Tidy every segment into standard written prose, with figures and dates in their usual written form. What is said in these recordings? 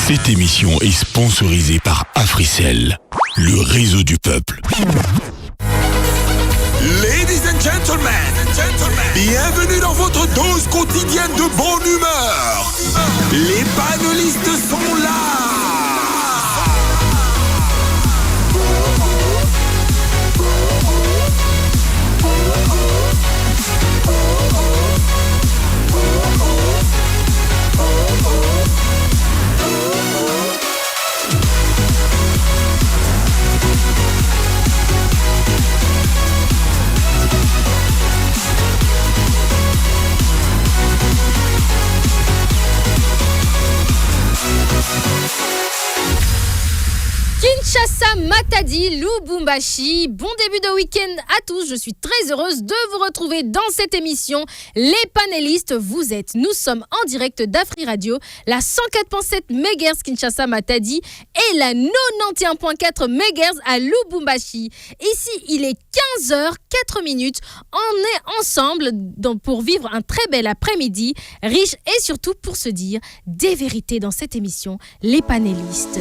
Cette émission est sponsorisée par Africell, le réseau du peuple. Ladies and gentlemen, bienvenue dans votre dose quotidienne de bonne humeur. Les panélistes sont là. Kinshasa, Matadi, Lubumbashi, bon début de week-end à tous. Je suis très heureuse de vous retrouver dans cette émission. Les panélistes, vous êtes. Nous sommes en direct d'Afri Radio, la 104.7 MHz Kinshasa, Matadi et la 91.4 MHz à Lubumbashi. Ici, il est 15h04. On est ensemble pour vivre un très bel après-midi, riche et surtout pour se dire des vérités dans cette émission. Les panélistes.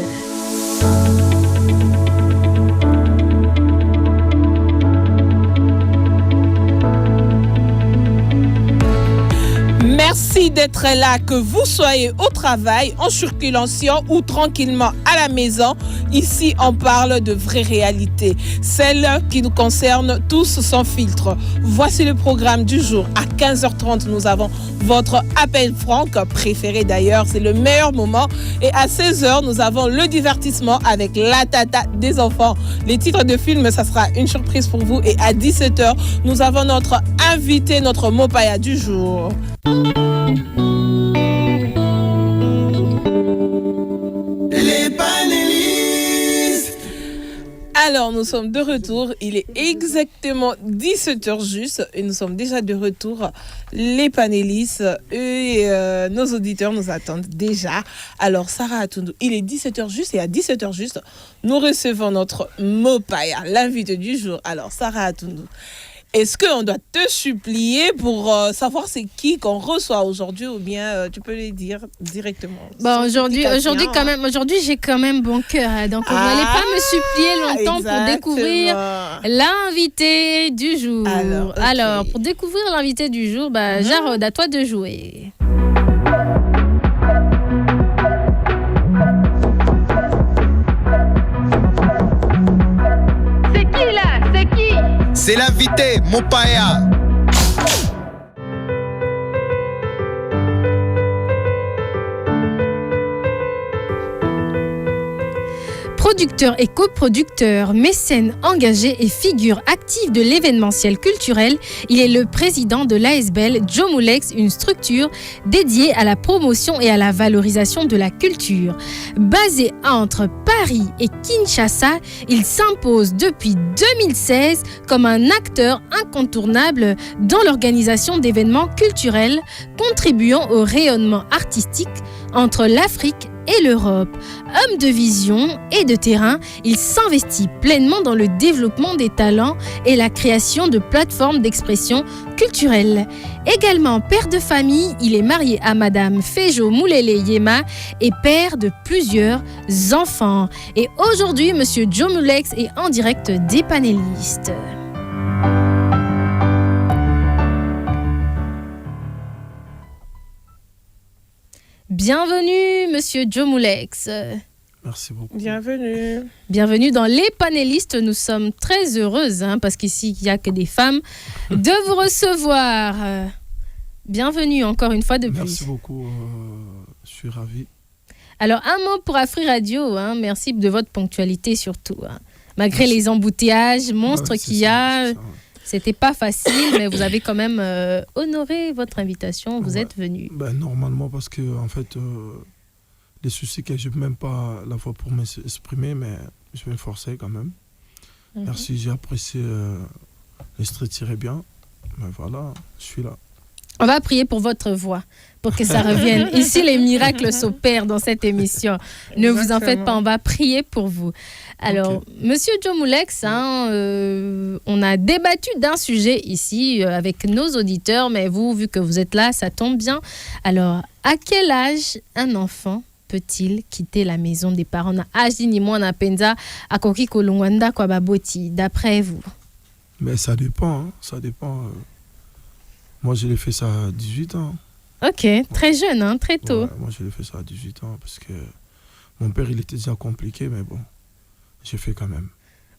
Merci d'être là, que vous soyez au travail, en circulation ou tranquillement à la maison. Ici, on parle de vraies réalités, celles qui nous concernent tous sans filtre. Voici le programme du jour. À 15h30, nous avons votre appel franc préféré d'ailleurs, c'est le meilleur moment. Et à 16h, nous avons le divertissement avec la tata des enfants. Les titres de films, ça sera une surprise pour vous. Et à 17h, nous avons notre invité, notre Mopaya du jour. Les panélistes. Alors, nous sommes de retour. Il est exactement 17h juste et nous sommes déjà de retour. Les panélistes et nos auditeurs nous attendent déjà. Alors, Sarah Atoundou, il est 17h juste et à 17h juste, nous recevons notre Mopaya, l'invité du jour. Alors, Sarah Atoundou, est-ce qu'on doit te supplier pour savoir c'est qui qu'on reçoit aujourd'hui ou bien tu peux les dire directement? Bon, aujourd'hui j'ai quand même bon cœur. Hein, donc, vous n'allez pas me supplier longtemps pour découvrir l'invité du jour. Alors, pour découvrir l'invité du jour, Jarod, à toi de jouer. C'est l'invité, Mopaya. Producteur et coproducteur, mécène engagé et figure active de l'événementiel culturel, il est le président de l'ASBL Jomulex, une structure dédiée à la promotion et à la valorisation de la culture. Basé entre Paris et Kinshasa, il s'impose depuis 2016 comme un acteur incontournable dans l'organisation d'événements culturels, contribuant au rayonnement artistique entre l'Afrique et l'Europe. Homme de vision et de terrain, il s'investit pleinement dans le développement des talents et la création de plateformes d'expression culturelle. Également père de famille, il est marié à Madame Fejo Moulele Yema et père de plusieurs enfants. Et aujourd'hui, Monsieur Jomulex est en direct des panélistes. Bienvenue, Monsieur Jomulex. Merci beaucoup. Bienvenue. Bienvenue dans les panélistes. Nous sommes très heureuses, parce qu'ici, il n'y a que des femmes, de vous recevoir. Bienvenue encore une fois de plus. Merci beaucoup. Je suis ravi. Alors, un mot pour Afri Radio. Merci de votre ponctualité surtout. Malgré les embouteillages monstres qu'il y a. C'était pas facile, mais vous avez quand même honoré votre invitation. Vous êtes venu. Normalement, parce que en fait, les soucis que je n'ai même pas la voix pour m'exprimer, mais je vais me forcer quand même. Merci, j'ai apprécié les streets tirés bien. Mais voilà, je suis là. On va prier pour votre voix, pour que ça revienne. Ici, les miracles s'opèrent dans cette émission. Ne vous en faites pas, on va prier pour vous. Alors, Monsieur Jomulex, on a débattu d'un sujet ici avec nos auditeurs, mais vous, vu que vous êtes là, ça tombe bien. Alors, à quel âge un enfant peut-il quitter la maison des parents na âge ni moi na penza akoki kolongwanda kwa baboti d'après vous? Mais ça dépend, hein. Ça dépend. Moi, je l'ai fait ça à 18 ans. Ok, très jeune, hein, très tôt. Ouais, moi, je l'ai fait ça à 18 ans parce que mon père, il était déjà compliqué, mais bon, j'ai fait quand même.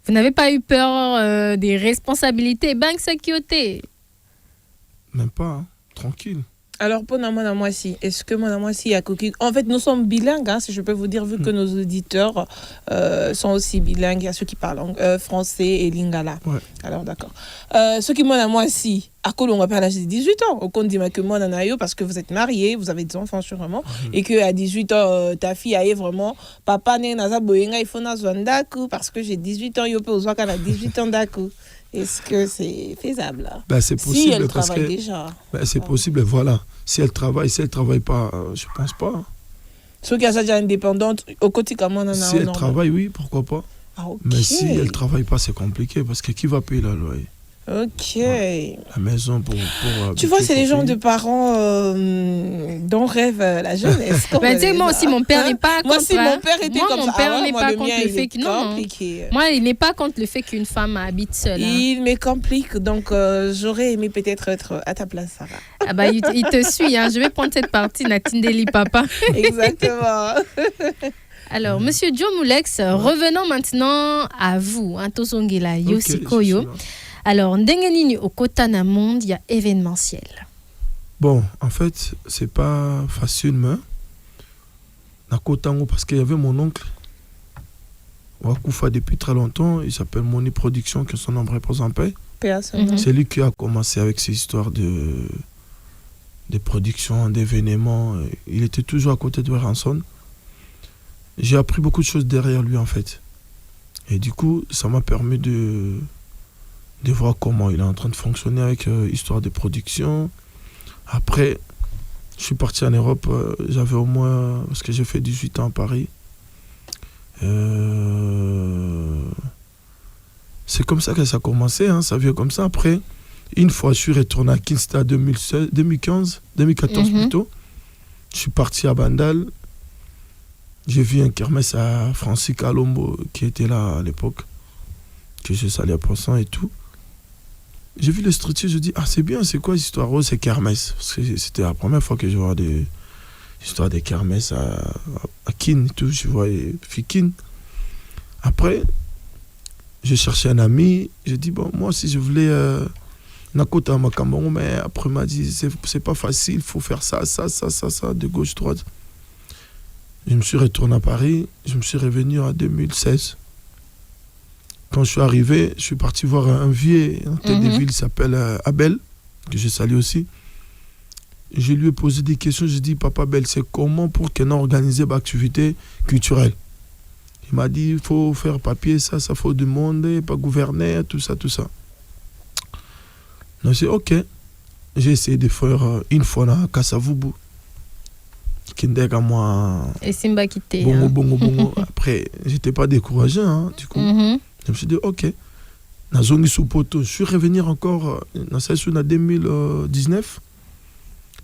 Vous n'avez pas eu peur des responsabilités Bank Security? Même pas, hein. Tranquille. Alors, pour moi, si, est-ce que moi, si, à Coquille... En fait, nous sommes bilingues, hein, si je peux vous dire, vu que nos auditeurs sont aussi bilingues. Il y a ceux qui parlent français et lingala. Ouais. Alors, d'accord. Ceux qui, moi, si, à quoi on va parler à l'âge de 18 ans, au compte dit que moi, parce que vous êtes mariés, vous avez des enfants, sûrement, et qu'à 18 ans, ta fille a vraiment, papa n'est pas boyenga, il faut n'azoandaku, parce que j'ai 18 ans, il peut aux à 18 ans d'aku. Est-ce que c'est faisable là? Ben, c'est possible. Si elle parce travaille que, déjà. Ben, c'est possible, voilà. Si elle travaille pas, je pense pas. Ceux qui sont déjà indépendantes, au quotidien, si elle travaille, oui, pourquoi pas. Ah, okay. Mais si elle travaille pas, c'est compliqué parce que qui va payer la loyer? Ok. Ouais. La maison pour tu vois, c'est les gens de parents dont rêve la jeunesse. Moi aussi, mon père n'est pas contre. Moi aussi, mon père était comme ça. Mon père n'est pas contre le fait que... Non. Moi, il n'est pas contre le fait qu'une femme habite seule. Il me complique, donc j'aurais aimé peut-être être à ta place, Sarah. Ah bah, il te suit. Hein. Je vais prendre cette partie, Natindeli Papa. Exactement. Alors, Monsieur Joe Moulex, revenons maintenant à vous, Tosongela Yosikoyo. Alors, Ndengenini au Kotana Monde, il y a événementiel. Bon, en fait, c'est pas facile, mais na Kotango, parce qu'il y avait mon oncle, Wakoufa depuis très longtemps, il s'appelle Moni Production, que son nom repose en paix. C'est lui qui a commencé avec ces histoires de production, d'événements. Il était toujours à côté de Ranson. J'ai appris beaucoup de choses derrière lui, en fait. Et du coup, ça m'a permis de voir comment il est en train de fonctionner avec histoire de production. Après, je suis parti en Europe, j'avais au moins, parce que j'ai fait 18 ans à Paris. C'est comme ça que ça a commencé, hein, ça vient comme ça. Après, une fois, je suis retourné à Kinsta 2014 plutôt. Je suis parti à Bandal. J'ai vu un kermesse à Francis Calombo qui était là à l'époque, que j'ai salé à Poisson et tout. J'ai vu le structure, je dis, ah c'est bien, c'est quoi l'histoire? Oh, c'est kermesse. Parce que c'était la première fois que je vois des histoires de kermesse à Kin et tout, je vois Fikin. Après, j'ai cherché un ami, j'ai dit, bon, moi si je voulais Nakota Makambon, mais après il m'a dit, c'est pas facile, il faut faire ça, de gauche, droite. Je me suis retourné à Paris, je me suis revenu en 2016. Quand je suis arrivé, je suis parti voir un vieux en tête de ville qui s'appelle Abel, que je salue aussi. Je lui ai posé des questions, j'ai dit, Papa Abel, c'est comment pour qu'on organise une activité culturelle? Il m'a dit, il faut faire papier, ça faut demander, pas gouverner, tout ça. Donc j'ai dit, ok. J'ai essayé de faire une fois à Kassavubu. Kindega moi. Et Simba quitté. Bongo. Après, j'étais pas découragé, hein, du coup. Je me suis dit, ok. Nazongi Soupoto, je suis revenu encore dans cette semaine 2019.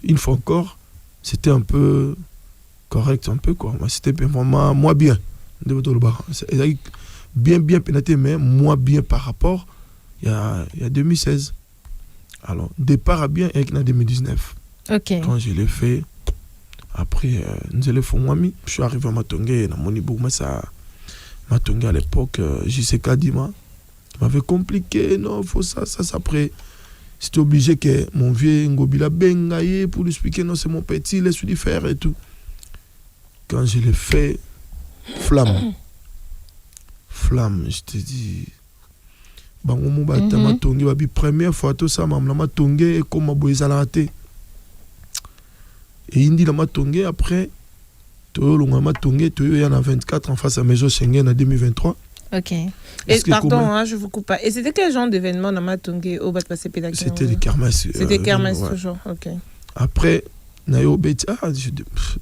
Une fois encore, c'était un peu correct, un peu quoi. C'était vraiment moins bien. Bien pénétré, mais moins bien par rapport il y a 2016. Alors, départ à bien avec 2019. Ok. Quand je l'ai fait, après, nous allons faire moi. Je suis arrivé à Matongé, dans mon ibouk, mais ça. Matongé à l'époque, JCK Dima, m'avait compliqué, non, faut ça. Après, c'était obligé que mon vieux Ngobila Bengaye pour lui expliquer, non, c'est mon petit, laisse-lui faire et tout. Quand je l'ai fait, flamme, je te dis, bango mobata Matongé, babi première fois, tout ça, maman Matongé, comme ma boise à la raté. Et il dit la Matongé, après, Toyo Longama Tongé, Toyo Yana 24 en face à Maison Schengen en 2023. Ok. Et pardon, je vous coupe pas. Et c'était quel genre d'événement dans Matongé au Bat-Passé Pédagogue? C'était des kermesses. C'était des kermesses toujours, ok. Après, Nayo Beti, j'ai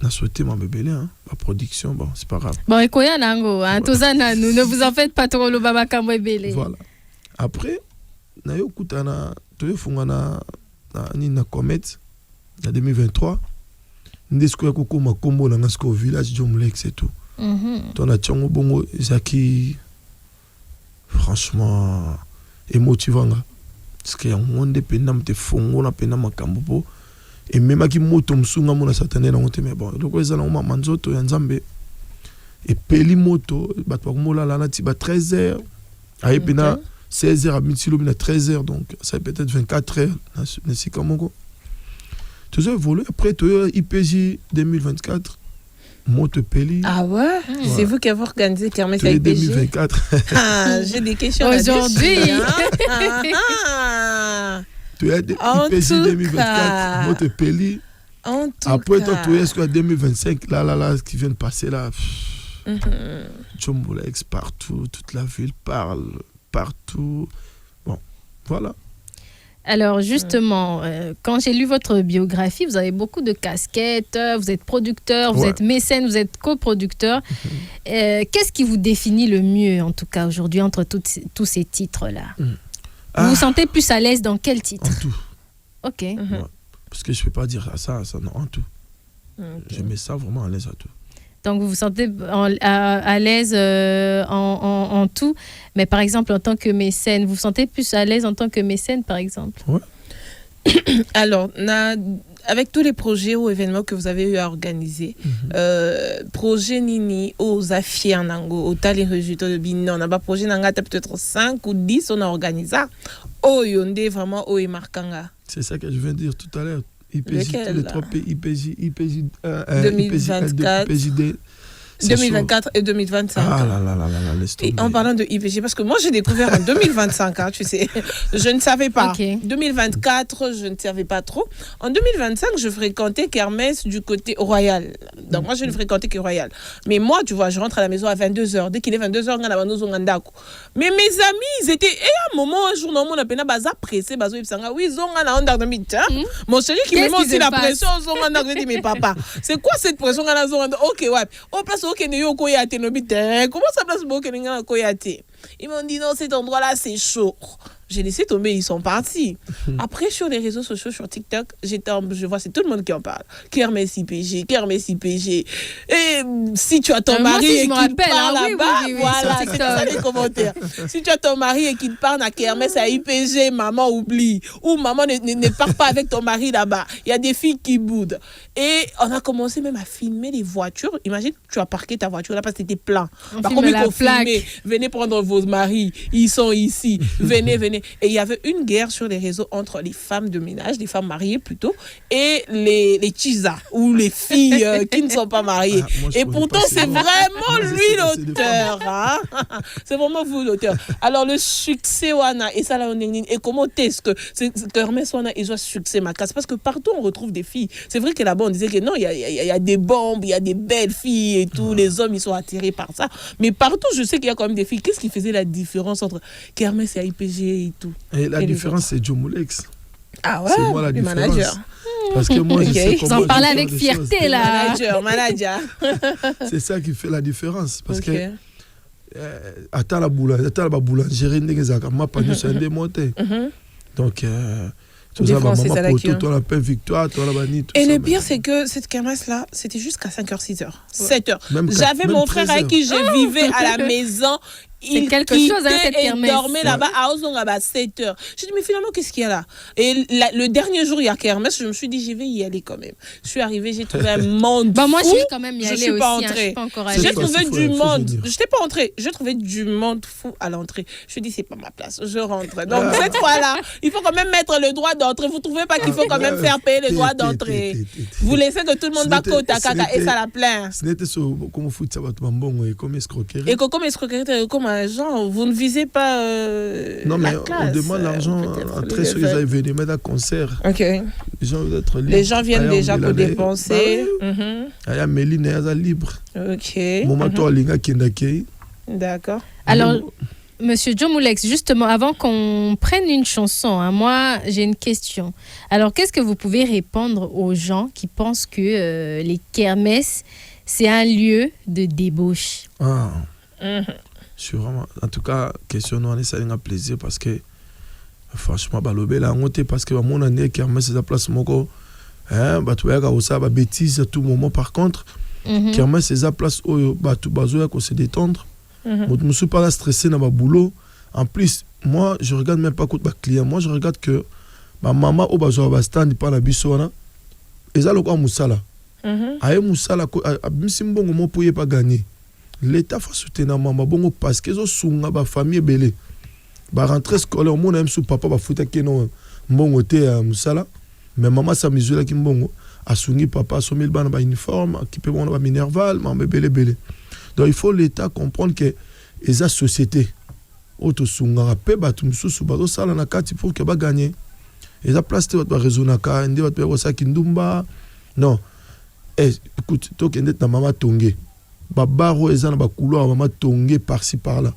souhaité ma bébé, hein, ma production, bon, c'est pas grave. Bon, et quoi, Nango, Tozana, nous ne vous en faites pas trop, le Baba Kamwe Bélé. Voilà. Après, Nayo Koutana, Toyo Fungana, Nina Comet, en 2023. Ndesco ya kokoma kombo na ngasko village Jomulex et tout. Ton a tchongo bongo Zaki franchement émotivant. Parce que on dépend de fongo na pena makambo po et même qui moto msunga mona satané na ngote mais bon donc ça na ma manzoto ya nzambe et peli moto ba to mola la ti ba 13h aye pena 16h à midi na 13h donc ça peut être 24h na sikamongo. Tout ça volé après to IPJ 2024 moto peli. Ah ouais, c'est vous qui avez organisé Kermesse IPJ 2024. Ah, j'ai des questions aujourd'hui. Tu as IPJ 2024 moto peli. Après toi tu es jusqu'à 2025 là ce qui vient de passer là. Jomulex partout, toute la ville parle partout. Bon, voilà. Alors justement, quand j'ai lu votre biographie, vous avez beaucoup de casquettes, vous êtes producteur, vous êtes mécène, vous êtes coproducteur. Qu'est-ce qui vous définit le mieux, en tout cas, aujourd'hui, entre tous ces titres-là? Vous vous sentez plus à l'aise dans quel titre? En tout. Ok. Ouais. Parce que je ne peux pas dire ça, non, en tout. Je mets ça vraiment à l'aise à tout. Donc vous vous sentez à l'aise en tout, mais par exemple en tant que mécène, vous vous sentez plus à l'aise en tant que mécène par exemple? Ouais. Alors, avec tous les projets ou événements que vous avez eu à organiser, projet Nini, aux affiers nango, au tas les résultats de Bino, on a pas projet nanga peut-être 5 ou 10 on a organisé. Oh yonde vraiment oh et markanga. C'est ça que je viens de dire tout à l'heure. IPJ, tous les 3 pays, IPJ 2024, IPJD, 2024 et 2025. Ah là, laisse tomber. Et en parlant de IPJ, parce que moi j'ai découvert en 2025, hein, tu sais, je ne savais pas. Okay. 2024, je ne savais pas trop. En 2025, je fréquentais Kermesse du côté royal. Donc moi je ne fréquentais que royal. Mais moi, tu vois, je rentre à la maison à 22h. Dès qu'il est 22h, mais mes amis, ils étaient. Et à un moment, un jour, on a peine à pressé, oui, ils ont un mon chéri qui me met aussi la pression, je dis, mais papa, c'est quoi cette pression? Ok, ouais. Au place comment ça place Koyate? Ils m'ont dit non, cet endroit-là c'est chaud. J'ai laissé tomber, ils sont partis. Après, sur les réseaux sociaux, sur TikTok, je vois, c'est tout le monde qui en parle. Kermesse IPJ. Et si tu as ton mari et qu'il parle là-bas, voilà, c'est ça les commentaires. Si tu as ton mari et qu'il parle à Kermesse, à IPJ, maman oublie. Ou maman ne part pas avec ton mari là-bas. Il y a des filles qui boudent. Et on a commencé même à filmer les voitures. Imagine, tu as parqué ta voiture là parce que c'était plein. Par contre, il faut filmer. Venez prendre vos maris. Ils sont ici. Venez. Et il y avait une guerre sur les réseaux entre les femmes de ménage, les femmes mariées plutôt, et les chisa, ou les filles qui ne sont pas mariées. Et pourtant, c'est vraiment lui l'auteur. Hein? C'est vraiment vous l'auteur. Alors, le succès, et ça, là, et comment est-ce que Kermesse, ils ont succès, ma casse? Parce que partout, on retrouve des filles. C'est vrai que là-bas, on disait que non, il y a des bombes, il y a des belles filles et tout. Les hommes, ils sont attirés par ça. Mais partout, je sais qu'il y a quand même des filles. Qu'est-ce qui faisait la différence entre Kermesse et IPJ et tout? Et la différence, c'est Jomulex. Ah ouais, c'est moi la différence. Manager. Parce que moi, je sais comment vous en parlez avec fierté là. Manager. C'est ça qui fait la différence. Parce que attends la boulangerie, ma panneau c'est démonté. Donc et le pire, c'est que cette kermesse-là, c'était jusqu'à 5h, 6h, 7h. J'avais mon frère avec qui je vivais à la maison. Il quelque chose, hein, cette kermesse. Il dormait là-bas à 7h. J'ai dit, mais finalement, qu'est-ce qu'il y a là? Et le dernier jour, il y a kermesse, je me suis dit, je vais y aller quand même. Je suis arrivée, j'ai trouvé un monde. Bah, moi, je suis quand même y aller aussi. Je suis pas entrée. J'ai trouvé du monde. Je n'étais pas entrée. J'ai trouvé du monde fou à l'entrée. Je me suis dit, c'est pas ma place. Je rentre. Donc, cette fois-là, il faut quand même mettre le droit d'entrée. Vous ne trouvez pas qu'il faut quand même faire payer le droit d'entrée? Vous laissez que tout le monde va côte à caca et ça la plaint. Ce n'était comme foot, ça va te bon et comme escroquerie. Et comme escroquerie, comme argent, vous ne visez pas non, mais on demande l'argent après ceux qui avaient venu mettre un concert. Ok. Les gens viennent déjà pour dépenser. Il y a Méline et libre. Ok. D'accord. Alors, Monsieur Jomulex, justement, avant qu'on prenne une chanson, hein, moi, j'ai une question. Alors, qu'est-ce que vous pouvez répondre aux gens qui pensent que les kermesses, c'est un lieu de débauche? Je suis vraiment, en tout cas, question ça a un plaisir parce que franchement balobé la honte parce que mon année kermesse c'est la place moko hein, bah tu vois ça, bah bêtise à tout moment. Par contre, kermesse c'est la place où bah tout bazoya qu'on se détendre. Moi je me suis pas là stressé dans ma boulot. En plus, moi je regarde même pas contre ma client. Moi je regarde que ma maman au bazoya ba stand pas la bisona. Et ça le quoi musala. Aye musala bimsimbongo mo poye pas gagner. L'État faut soutenir maman bongo parce que zo sunga ba famille belé. Ba rentrer scolaire mon même sous papa ba futa keno mbongo te musala. Mais maman sa misula ki mbongo a sungi papa so mil bana ba uniforme qui peut bon ba minerval maman belé. Donc il faut l'État comprendre que eza société auto sunga pe ba tumsusu ba zo sala na kati pour que ba gagner. Eza place te ba raisonner ka ndi ba pe ça ki ndumba. Non. Écoute, toi qui es ta maman tongé. Babaro et zana ba couloir maman tongé par-ci par-là.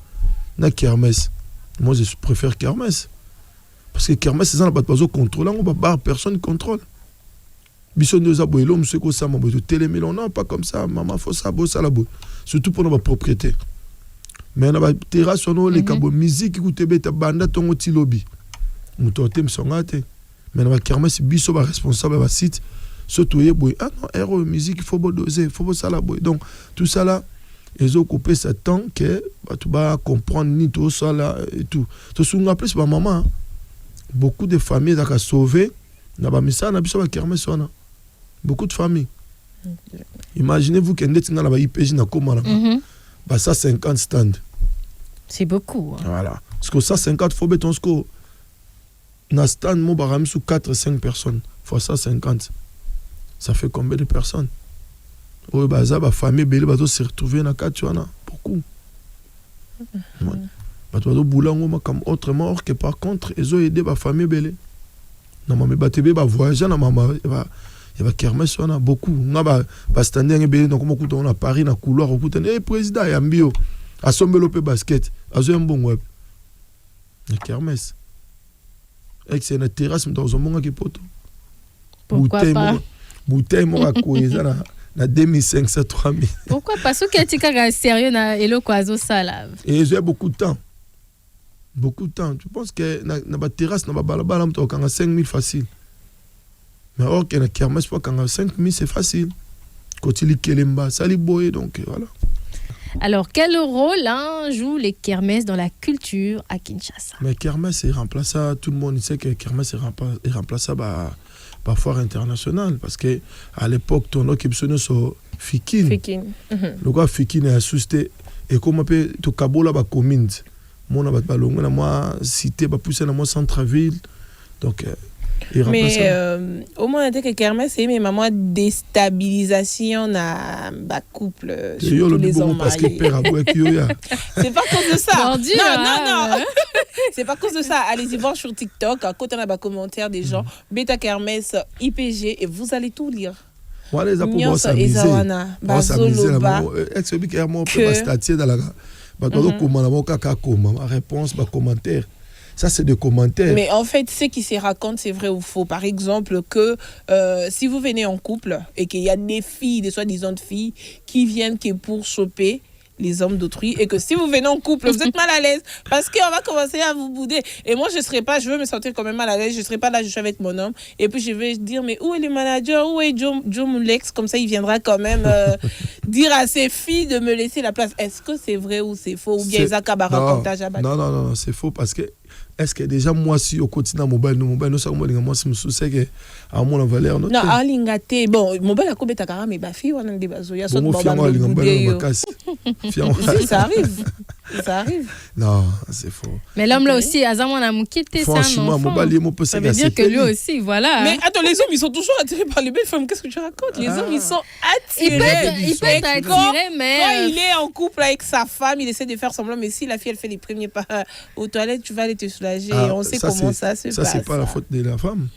Na kermesse. Moi je préfère kermesse. Parce que kermesse c'est ça pas de contrôle, on va personne contrôle. Bison de za boyelo monsieur ko ça maman télémil non pas comme ça, maman faut ça bo ça la bo. Surtout pour notre propriété. Mais na ba terrasse on les cabo musique écoute beta banda tongo ti lobby. Muto tem songate. Mais na ba kermesse biso ba responsable ba site. Surtout, ah non, héros musique, il faut doser, il faut ça là. Donc, tout ça là, ils ont coupé ce temps que tu vas comprendre ni tout ça là et tout. Tu te souviens plus, ma maman, beaucoup de familles ont sauvé, beaucoup de familles. Imaginez-vous qu'il y a des IPJ na comment là, ça 50 stands. C'est beaucoup. Hein. Voilà. Parce que ça 50 faut béton ce que na stand mo baram sous 4-5 personnes. Fois ça 50. Ça fait combien de personnes? Oui, bah ça, bah famille belle, bah se retrouver dans quatre, tu vois, beaucoup. Bah toi, boulango comme autrement, or que par contre, ils ont aidé bah famille belle. Non, mais bah tebe bah voyager, non, maman, il va kermesse, on a beaucoup. On a bah standing belle, donc on a Paris, dans couloir, on a eh président, il y a un bio, à son belopé basket, à un bon web. La kermesse. Et c'est une terrasse dans un monde qui poto. Pourquoi pas? Bouteille moi coisa na 2500 3000. Pourquoi parce que tu es sérieux na elo kwazo sala. Et j'ai beaucoup de temps. Beaucoup de temps. Tu penses que na ba terrasse na ba balabala mto kanga 5000 facile. Mais or que na kermesse pas kanga 5000 c'est facile. Quand il kelemba ça li boye donc voilà. Alors quel rôle jouent les kermesses dans la culture à Kinshasa? Mais kermesse est remplaçable, tout le monde sait que kermesse est remplaçable par foire internationale parce que à l'époque ton nom qui est sur Fikine. Le gars Fikine est assisté et comme on peut to Kabola ba commune. Mon abat balongo na moi cité ba pousser na moi centre-ville. Donc mais au moins que kermesse c'est même moi déstabilisation na ba couple tous les hommes parce que père abou kiyoya. C'est pas cause de ça. Mordu, non. C'est pas cause de ça. Allez-y voir sur TikTok, à côté on a des commentaires des gens, Beta Kermesse IPG et vous allez tout lire. Voilà les apôtres s'amuser. Bazoloba. Ex-bi kermo peut pas statier dans la ba dodo comment na kaka comment réponse ba commentaire. Ça, c'est des commentaires. Mais en fait, ce qui se raconte, c'est vrai ou faux. Par exemple, que si vous venez en couple et qu'il y a des filles, des soi-disant filles, qui viennent pour choper les hommes d'autrui, et que si vous venez en couple, vous êtes mal à l'aise, parce qu'on va commencer à vous bouder. Et moi, je veux me sentir quand même mal à l'aise, je ne serai pas là, je suis avec mon homme, et puis je vais dire, mais où est le manager, où est Joe Moulex, comme ça il viendra quand même dire à ses filles de me laisser la place. Est-ce que c'est vrai ou c'est faux, ou bien ils ont non, c'est faux, parce que est-ce que déjà moi si au quotidien mobile nous ça moi si me soucie que à mon la valeur non alingate bon mobile a kobeta kara mais ba fi wana ndi bazo ya so bon ça arrive non c'est faux mais l'homme là aussi azamon a mukité ça non ça veut dire que lui aussi voilà mais attends les hommes ils sont toujours attirés par les belles femmes qu'est-ce que tu racontes les hommes ils sont attirés il peut être attiré mais quand il est en couple avec sa femme il essaie de faire semblant mais si la fille elle fait les premiers pas aux toilettes tu vas aller te soulager on sait comment ça se passe ça c'est pas la faute de la femme.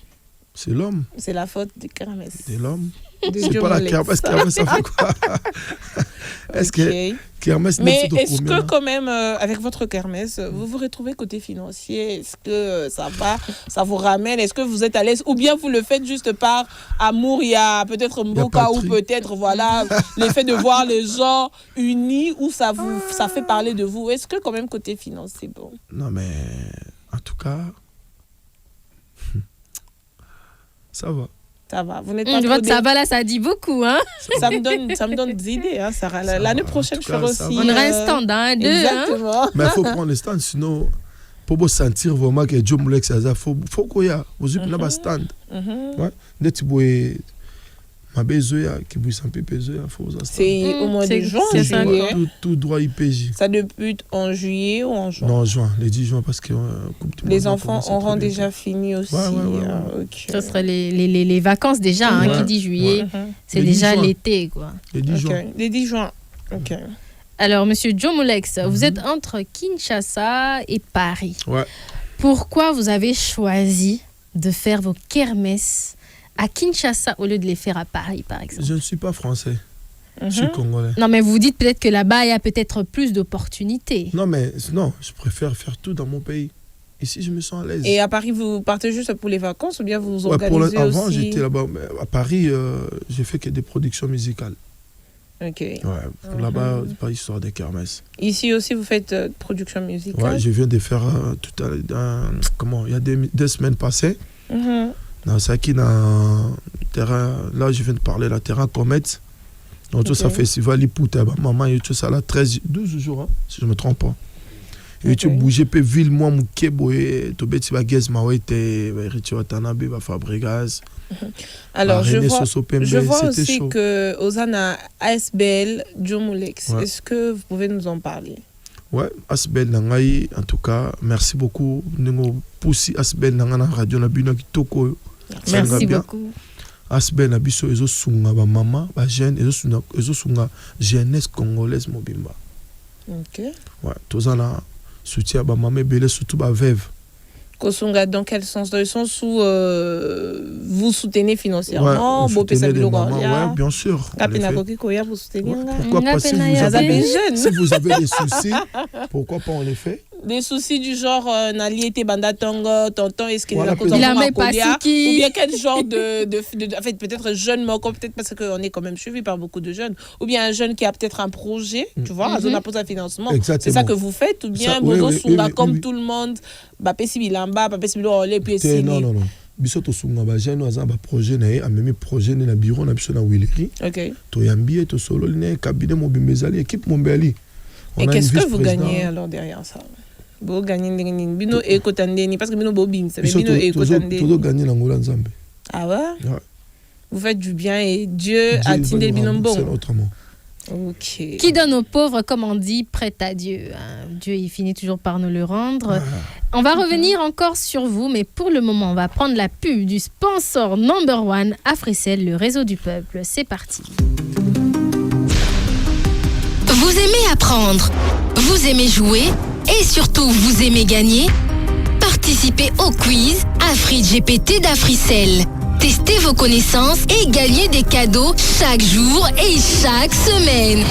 C'est l'homme. C'est la faute de kermesse. C'est l'homme. C'est pas la kermesse. Kermesse, ça fait quoi? Est-ce que kermesse... Mais est-ce que quand même, avec votre kermesse, vous vous retrouvez côté financier? Est-ce que ça va? Ça vous ramène? Est-ce que vous êtes à l'aise? Ou bien vous le faites juste par amour? Il y a peut-être Mboka ou peut-être, voilà, l'effet de voir les gens unis ou ça fait parler de vous. Est-ce que quand même côté financier, bon? Non, mais en tout cas... Ça va. Ça va, vous n'êtes pas Votre ça va là, ça dit beaucoup, hein. Ça me donne des idées, hein, Sarah. L'année prochaine, je ferai aussi. On aura un stand, hein, 2. Exactement. Hein. Mais il faut prendre le stand, sinon, pour vous sentir vraiment que Joe Moulex, il faut qu'il y ait un stand. Ouais. C'est au mois de juin, juillet. Tout droit IPJ. Ça débute en juillet ou en juin? Non, en juin, le 10 juin, parce que les enfants auront déjà fini aussi. Ouais. Okay. Ce serait les vacances déjà, hein, qui dit juillet. C'est déjà l'été, quoi. Le 10 juin. Le 10 juin. Ok. Alors, monsieur Joe Moulex, vous êtes entre Kinshasa et Paris. Ouais. Pourquoi vous avez choisi de faire vos kermesses à Kinshasa au lieu de les faire à Paris, par exemple? Je ne suis pas français. Je suis congolais. Non, mais vous dites peut-être que là-bas, il y a peut-être plus d'opportunités. Non, je préfère faire tout dans mon pays. Ici, je me sens à l'aise. Et à Paris, vous partez juste pour les vacances ou bien vous organisez avant, aussi? j'étais là-bas. Mais à Paris, j'ai fait que des productions musicales. Ok. Ouais, là-bas, c'est pas histoire de kermesse. Ici aussi, vous faites production musicale? Ouais, je viens de faire il y a 2 semaines passées. Dans Saki, dans terrain, là je viens de parler, la terrain Comète. Donc tout ça festival Ipouta, maman, et tout ça là 12 jours, hein, si je ne me trompe pas. Et tu bouges peu ville moi mon kebo et tu bêtis bagage ma ouais te Richie Watanabe va Fabregas. Alors je vois aussi chaud. Que Ozana ASBL Joe Moulex. Ouais. Est-ce que vous pouvez nous en parler? Ouais, ASBL nangai en tout cas, merci beaucoup. Nous poussi ASBL nanga na radio na bino kitoko. Merci beaucoup. ASBL na biso ezo sunga ba mama, ba jeune ezo sunga jeunesse congolaise mobimba. OK. Ouais, tozana soutien ba mama belé surtout ba veuve. Kosunga dans quel sens? Dans le sens où vous soutenez financièrement, ouais, bien sûr. Vous soutenez. Pourquoi pas si vous avez des soucis, pourquoi pas on les fait? Des soucis du genre Naliete Banda Tongo, tonton, est-ce qu'il a même pas ou bien quel genre en fait peut-être jeune moko, peut-être parce qu'on est quand même suivi par beaucoup de jeunes, ou bien un jeune qui a peut-être un projet, tu vois, à zone un financement. C'est ça que vous faites, ou bien comme tout le monde, Bapesi Bilamba, Bapesi Bilo, les puis non. Bisoto sunga ba jeune oza ba projet na a même projet na bureau na biso na Willery. OK. To yambi to solo ne cabinet mobimbezali équipe mombeli. Et qu'est-ce que vous gagnez alors derrière ça? Vous gagnez bino ekotandeni parce que bino bobim, ça veut bino ekotandeni. Tout gagner na ngola nzambe. Ah ouais? Vous faites du bien et Dieu a tindé bino bon. C'est autrement. Okay. Qui donne aux pauvres, comme on dit, prête à Dieu. Dieu, il finit toujours par nous le rendre. On va revenir encore sur vous, mais pour le moment, on va prendre la pub du sponsor number 1, Africell, le réseau du peuple. C'est parti. Vous aimez apprendre, vous aimez jouer et surtout vous aimez gagner? Participez au quiz AfriGPT d'Africell. Testez vos connaissances et gagnez des cadeaux chaque jour et chaque semaine.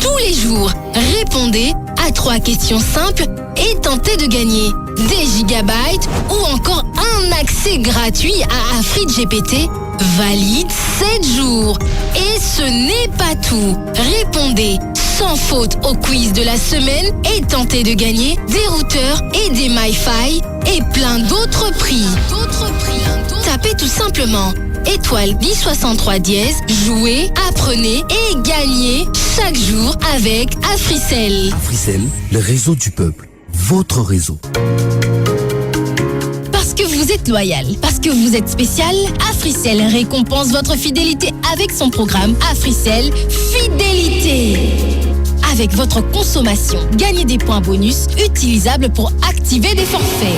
Tous les jours, répondez à 3 questions simples et tentez de gagner des gigabytes ou encore un accès gratuit à AfriGPT valide 7 jours. Et ce n'est pas tout. Répondez sans faute au quiz de la semaine et tentez de gagner des routeurs et des MiFi et plein d'autres prix. Tapez tout simplement étoile 1063 dièse, jouez, apprenez et gagnez chaque jour avec Africell. Africell, le réseau du peuple, votre réseau. Parce que vous êtes loyal, parce que vous êtes spécial, Africell récompense votre fidélité avec son programme Africell Fidélité. Avec votre consommation, gagnez des points bonus utilisables pour activer des forfaits.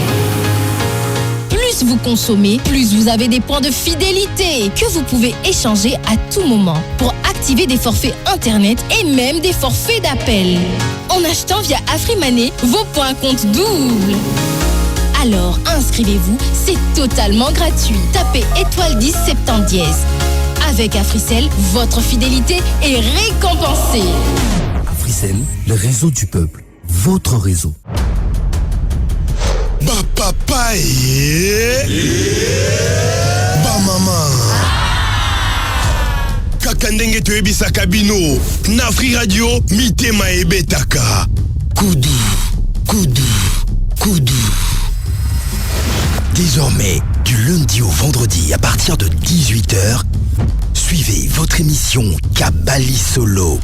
Plus vous consommez, plus vous avez des points de fidélité que vous pouvez échanger à tout moment pour activer des forfaits internet et même des forfaits d'appel. En achetant via AfriMoney, vos points comptent double. Alors inscrivez-vous, c'est totalement gratuit. Tapez étoile 10 70 dièse. Avec Africell, votre fidélité est récompensée. Africell, le réseau du peuple, votre réseau. Ba papa ba mama kaka ndenge toyebisaka bino na Free Radio mitema ebetaka kudu. Désormais, Du lundi au vendredi à partir de 18h, suivez votre émission Kabali Solo.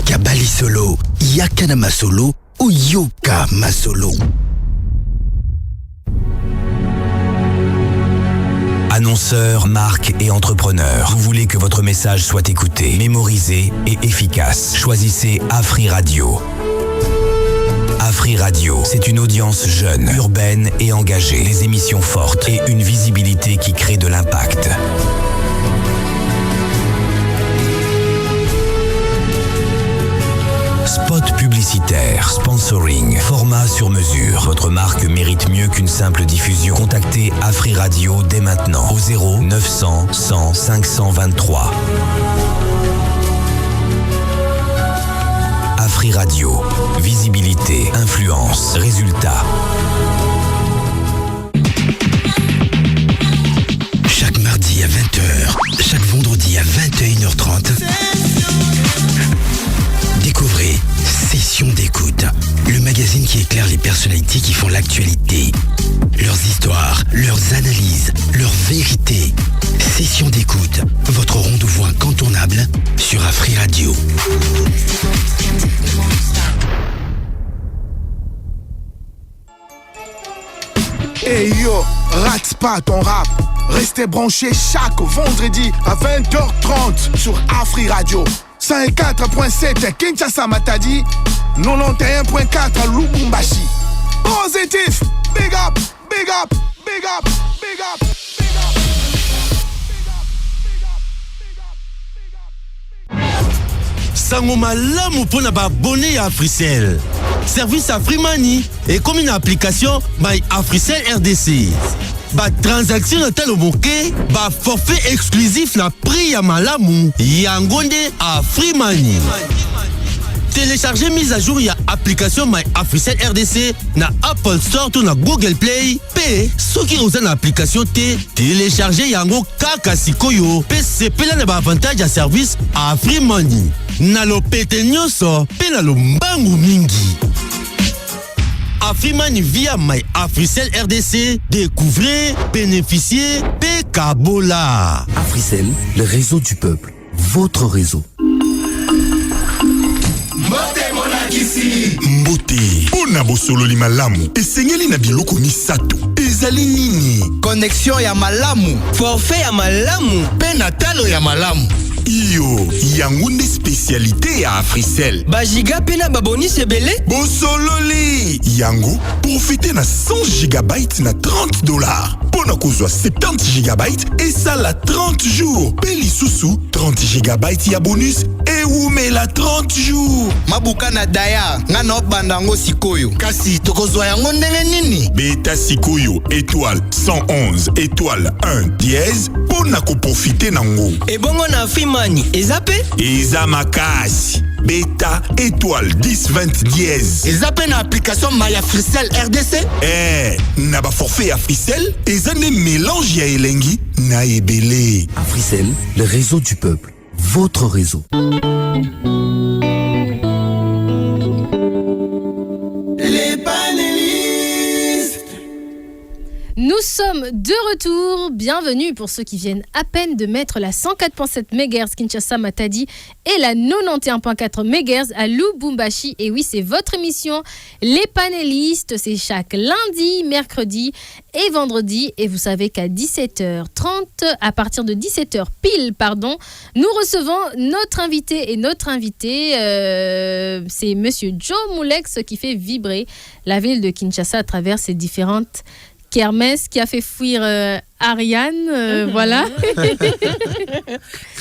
Kabali Solo, Yakanama Solo ou Yoka Masolo. Annonceurs, marques et entrepreneurs, vous voulez que votre message soit écouté, mémorisé et efficace. Choisissez Afri Radio. Afri Radio, c'est une audience jeune, urbaine et engagée. Des émissions fortes et une visibilité qui crée de l'impact. Spot publicitaire, sponsoring, format sur mesure. Votre marque mérite mieux qu'une simple diffusion. Contactez Afri Radio dès maintenant au 0 900 100 523. Afri Radio, visibilité, influence, résultat. Chaque mardi à 20h, chaque vendredi à 21h30. Découvrez Session d'écoute, le magazine qui éclaire les personnalités qui font l'actualité. Leurs histoires, leurs analyses, leurs vérités. Session d'écoute, votre rendez-vous incontournable sur Afri Radio. Hey yo, rate pas ton rap. Restez branchés chaque vendredi à 20h30 sur Afri Radio. 104.7 Kinshasa Matadi, 91.4 Lubumbashi. Positif, big up, big up, big up, big up, big up. Sango malamu pona ba abonné à Africell. Service Afrimani et comme une application by Africell RDC. Ba transaction na talo moke, ba forfait exclusif na prix ya malamu yangonde Afrimani. Téléchargez mise à jour ya application My Africell RDC na Apple Store to na Google Play. P soki oza na application te téléchargez yango kaka sikoyo. P sepela na ba avantage ya service Afrimani. Na lopete nyonso pe na lombangu mingi. Afrimani via My Africell RDC, découvrez, bénéficiez, Pekabola. Africell, le réseau du peuple, votre réseau. Mbote, pona bosololi malamu, esengeli na biloko misato, ezali nini? Connexion ya malamu, forfait ya malamu, pe na talo ya malamu. Iyo, yango nde spécialité ya Africell. Bajiga pe na baboni sebele? Bosololi, yango, profitez na 100 gigabytes na $30. Pona kozwa 70 gigabytes et ça la 30 jours. Peli susu 30 gigabytes ya bonus et oumela 30 jours. Mabuka na daya, nga na bandango sikoyo. Kasi tokozwa yango ndenge nini? Beta sikoyo étoile 111 étoile 1 dièse pona ko profiter nango. Et bongo na Afrimani, ezape? Eza makasi. Beta étoile 1020 dièse. Ezape na application My Africell RDC? Na ba forfait Africell, eza ne mélange ya elengi na ebele. Africell, le réseau du peuple, votre réseau. Nous sommes de retour. Bienvenue pour ceux qui viennent à peine de mettre la 104.7 MHz Kinshasa Matadi et la 91.4 MHz à Lubumbashi. Et oui, c'est votre émission Les Panélistes. C'est chaque lundi, mercredi et vendredi. Et vous savez qu'à 17h30, à partir de 17h pile, nous recevons notre invité. Et notre invité, c'est Monsieur Joe Moulex qui fait vibrer la ville de Kinshasa à travers ses différentes kermesse qui a fait fuir Ariane, voilà.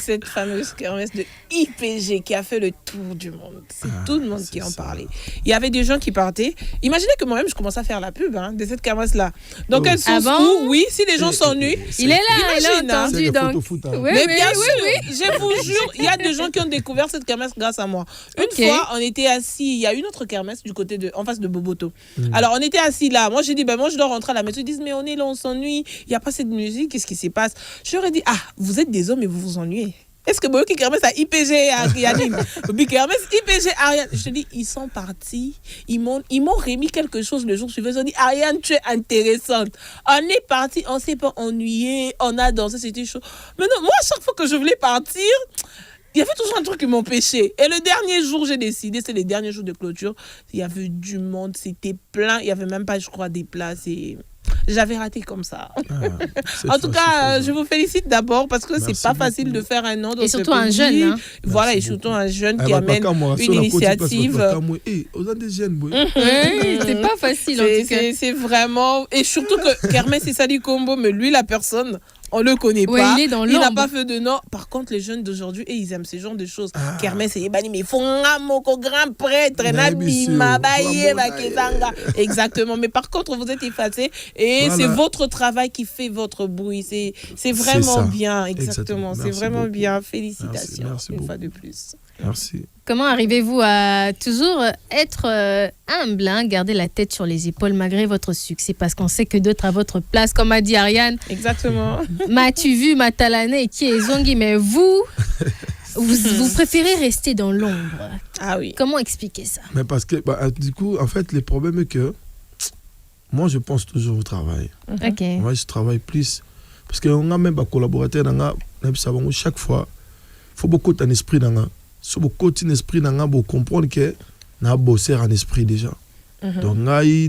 Cette fameuse kermesse de IPG qui a fait le tour du monde. C'est tout le monde qui en parlait. Il y avait des gens qui partaient. Imaginez que moi-même, je commence à faire la pub de cette kermesse-là. Donc, elles sont où? Oui, si les gens s'ennuient. Il est là, il a entendu. Donc. Mais bien sûr, je vous jure, il y a des gens qui ont découvert cette kermesse grâce à moi. Une fois, on était assis, il y a une autre kermesse du côté en face de Boboto. Alors, on était assis là. Moi, j'ai dit, moi, je dois rentrer à la maison. Ils disent, mais on est là, on s'ennuie. Il n'y a pas cette musique. Qu'est-ce qui se passe? Je leur ai dit, vous êtes des hommes et vous vous ennuyez. Est-ce que Boyoki Kermesse a IPG à Yannim? Kermesse, IPG, Ariane. Je te dis, ils sont partis. Ils m'ont remis quelque chose le jour suivant. Ils ont dit, Ariane, tu es intéressante. On est parti, on s'est pas ennuyé, on a dansé, c'était chaud. Mais non, moi, à chaque fois que je voulais partir, il y avait toujours un truc qui m'empêchait. Et le dernier jour, j'ai décidé, c'est les derniers jours de clôture, il y avait du monde, c'était plein. Il n'y avait même pas, je crois, des places. Et j'avais raté comme ça. En tout cas, je vous félicite d'abord parce que c'est pas facile de faire un an dans et surtout un jeune. Hein. Voilà, et surtout un jeune qui amène une initiative. C'est pas facile en tout cas. C'est vraiment... Et surtout que Kermesse et Sadi Kombo, mais lui, la personne... On le connaît pas. Il est dans il n'a pas fait de nom. Par contre, les jeunes d'aujourd'hui, ils aiment ce genre de choses. Kermesse et Yebani, mais font un grand prêtre, exactement. Mais par contre, vous êtes effacés et voilà. C'est votre travail qui fait votre bruit. C'est vraiment bien. Exactement. C'est vraiment beaucoup. Bien. Félicitations. Merci une fois de plus. Merci. Comment arrivez-vous à toujours être humble, hein, garder la tête sur les épaules malgré votre succès? Parce qu'on sait que d'autres à votre place, comme a dit Ariane. Exactement. M'as-tu vu, Matalane, qui est Zongi, mais vous préférez rester dans l'ombre. Ah oui. Comment expliquer ça? Mais parce que, du coup, en fait, le problème est que moi, je pense toujours au travail. Ok. Moi, je travaille plus. Parce qu'on a même des collaborateurs, chaque fois, il faut beaucoup d'un esprit dans si vous continuez l'esprit, vous comprenez que vous avez bossé en esprit déjà. Donc, vous avez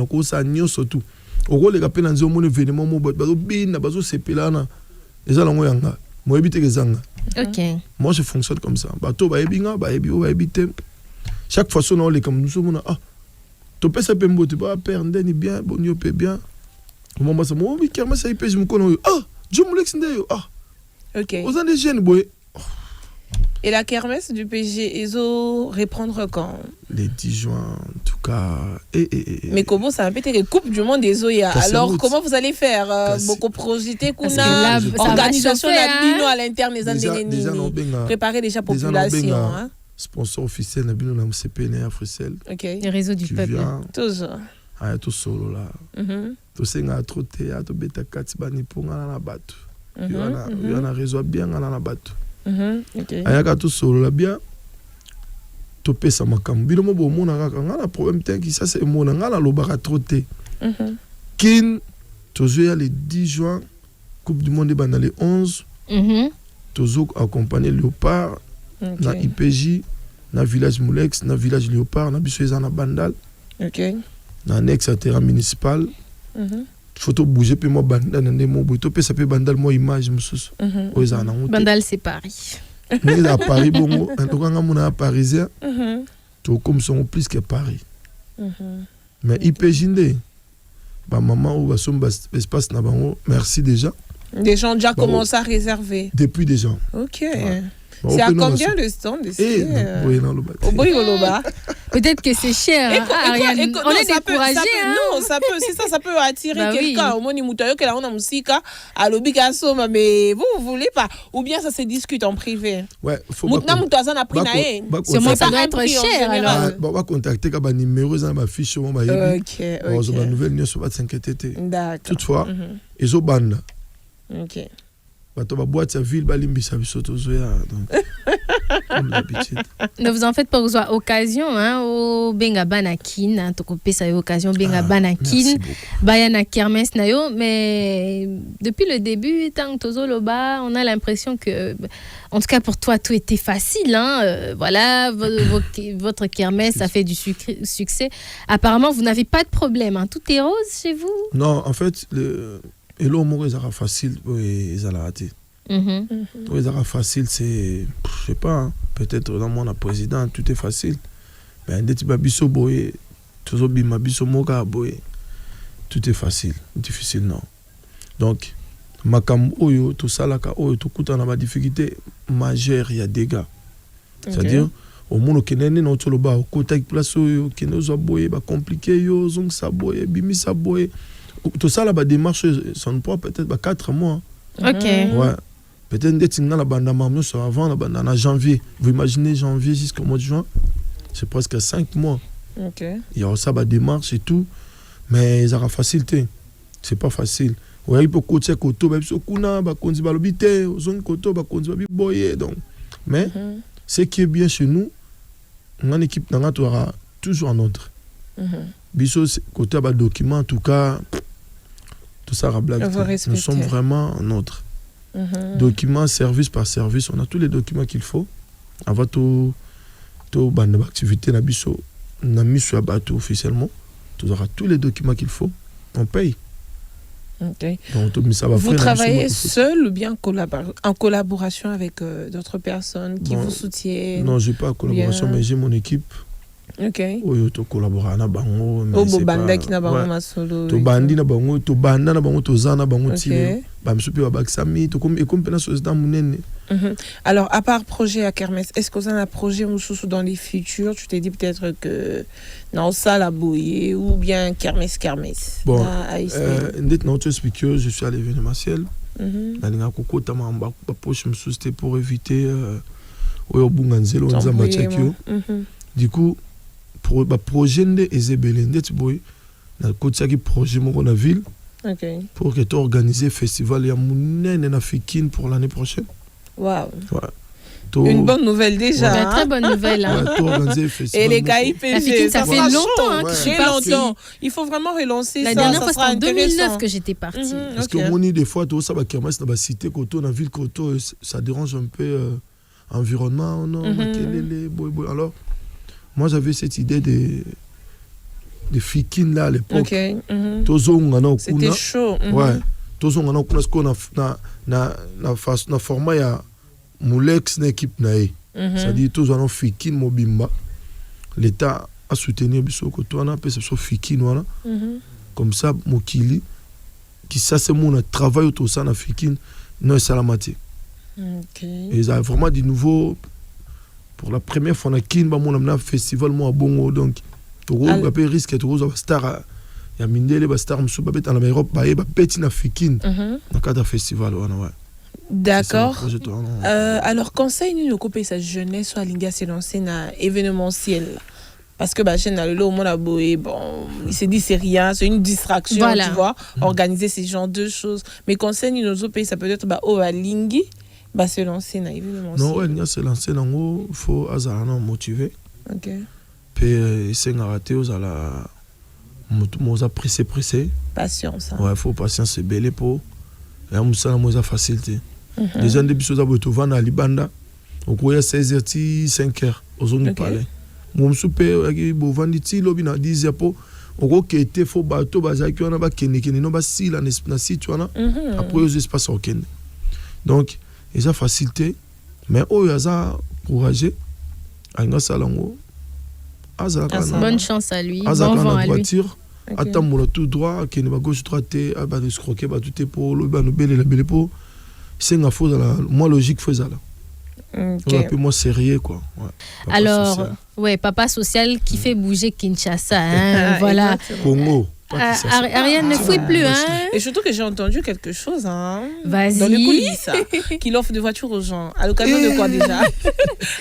bossé en esprit surtout. Au gros, les gars, dans un événement, moi, je fonctionne comme ça. Chaque fois, on est comme nous. Tu peux savoir que tu peux perdre bien, tu peux bien. Moi, je me connais. Ah, je me l'explique. Ah, ok. Vous avez des jeunes, boy. Et la kermesse du PG, ils vont reprendre quand? Les 10 juin, en tout cas. Mais comment ça va peut-être que Coupe du Monde des Oya? Alors, comment vous allez faire? Beaucoup projeter, organisation à l'interne des Andénéni. Préparer déjà la population. Sponsor officiel, nous avons le CPN Africell. Ok. Les réseaux du peuple. Toujours. Tout solo là. Tout ça, il y a trop de théâtre, bêta 4, bani pour la batte. Il y a un réseau bien dans la batte. Ayaka tout solo là bien to pesa makambo bilomo bo mona kaka ngana problème tanki ça c'est mona ngana lobaka troté kin tozo le 10 juin Coupe du Monde dans les 11 tozo accompagner Léopard na IPJ na village Moulex na village Léopard na biso ezana bandal na annexe terrain municipal photo bouger puis moi bandal na mo boto pesa pe bandal moi image mususu ozana bandal c'est Paris. Mais à Paris bongo en tout cas ngam parisien to comme sont plus que Paris. Mais IPJND ba maman ou ba somba espace na bango merci déjà. Des gens déjà commencé à réserver. Depuis déjà. OK. Ouais. C'est à combien le stand ici? Peut-être que c'est cher. Ariane. On est découragés. Non, ça peut attirer quelqu'un. Au moins, on a musique à l'obligation, mais vous voulez pas. Ou bien ça se discute en privé. Ouais, faut pas. Sûrement ça doit être cher. Alors, on va contacter les numéros, les fiches, on va y aller. On va nouvelle news sur 25 D'accord. Toutefois, ils ont ban. OK. Boîte sa ville comme d'habitude. Ne vous en faites pas, vous avez occasion au benga banakin hein, to couper ça occasion benga banakin bayana kermesse nayo mais depuis le début tant tozo loba on a l'impression que en tout cas pour toi tout était facile hein, voilà votre kermesse a fait du succès. Apparemment vous n'avez pas de problème hein, tout est rose chez vous? Non, en fait et l'homme ils ont facile ils ont raté. Ils ont facile c'est je sais pas hein, peut-être dans mon président tout est facile mais dès que babiso boy toujours bima biso moka boy tout est facile difficile non donc makam oyo tout ça là oyo tout kuta na ba difficulté majeure il y a des gars c'est-à-dire au monde kenene no tolo ba ko tak place oyo keno zo boy ba compliqué yo zong sa boy bimi sa boy tout ça là ba démarche ça ne prend peut-être 4 mois. OK. Ouais. Peut-être que dans la bande avant la bande en janvier. Vous imaginez janvier jusqu'au mois de juin, c'est presque 5 mois. OK. Il y a ça ba démarche et tout, mais ça a facilité. C'est pas facile. Ouais, il peut coacher koto ba biso kuna ba konzi ba lobité, ozongi koto ba konzi ba biboye donc. Mais ce qui est bien chez nous, une équipe nanga tu auras toujours en ordre. Biso côté ba document en tout cas tout ça rablague. Nous sommes vraiment en ordre. Document service par service, on a tous les documents qu'il faut. Avant tout bande d'activité na biso na mis sur bateau officiellement. Tu auras tous les documents qu'il faut. On paye. Okay. Donc, vous travaillez seul ou bien en collaboration avec d'autres personnes qui vous soutiennent? Non, je n'ai pas en collaboration, mais j'ai mon équipe. Ok. Oui, tu collabores avec bango. Tu banda qui na bango masolo. Tu bandi na bango, tu banda na bango, tu zana bango tilo. Bam supi wa baksami, tu comme et comme pena société munene. Alors, à part projet à Kermesse, est-ce que vous avez un projet dans les futurs? Tu t'es dit peut-être que non, ça la bouillée ou bien Kermesse. Bon, non, tu expliques que je suis à l'événementiel. C'était pour éviter du coup, pour le projet de Ezebelende, tu vois, dans le côté projet de la ville, pour que tu organises un festival pour l'année prochaine. Waouh! Une bonne nouvelle déjà. Une très bonne nouvelle. Hein. Et les gars IPG, ça fait longtemps que je suis partie. Il faut vraiment relancer ça. La dernière fois, c'était en 2009 que j'étais partie. Parce que moi, des fois, tout ça, dans la cité, dans la ville, ça dérange un peu l'environnement. Alors, moi, j'avais cette idée de fikin là à l'époque. C'était chaud. Ouais. Na format ya Moulex na équipe nae. C'est-à-dire tous on fikin mobimba. L'État a soutenu biso ko to na pesa so fikin wana. Comme ça mokili qui ça c'est mon travail autour ça na fikin non salamati. OK. Et ça vraiment du nouveau pour la première fois na kin ba mon na festival mo bongo donc to go pe risque to go star ya mindele ba star mso ba beta na Europe ba petit na fikin dans cadre festival wana ouais. D'accord. Alors, conseil nous couper sa jeunesse soit l'inga s'est lancé dans événementiel parce que il s'est dit c'est rien, c'est une distraction, tu vois, organiser ces genres de choses. Mais conseil nous pays ça peut être lingi se lancer dans événementiel. Non, il se lancer dans faut azana motivé. OK. Puis c'est raté aux ala moza pressé. Patience. Ouais, faut patience c'est belle pour et amusana moza facilité. Les gens de Bissoza Botovan à Libanda, au cours de 16h, 5h, aux zones palais. Mon super, bon, venditi, lobby, 10h, au cours qui était faux bateau, bazaki, on a pas kenné, non, pas si la situation, après, aux espaces au Ken. Donc, ils ont facilité, mais eux, ils ont courageux, à un salon, bonne chance à lui, bon vent à lui. Attends, mon tout droit, qui n'est pas gauche, droite, à bas de scroquer, bah, tout est pour le bas, la belle peau. C'est une fois moi logique faisait là. Un peu moins sérieux quoi. Ouais, alors social. Ouais, papa social qui fait bouger Kinshasa hein, voilà. Congo. Ariane ne fouille plus hein. Et surtout que j'ai entendu quelque chose hein. Vas-y. Dans les coulisses qu'il offre des voitures aux gens. À l'occasion de quoi déjà?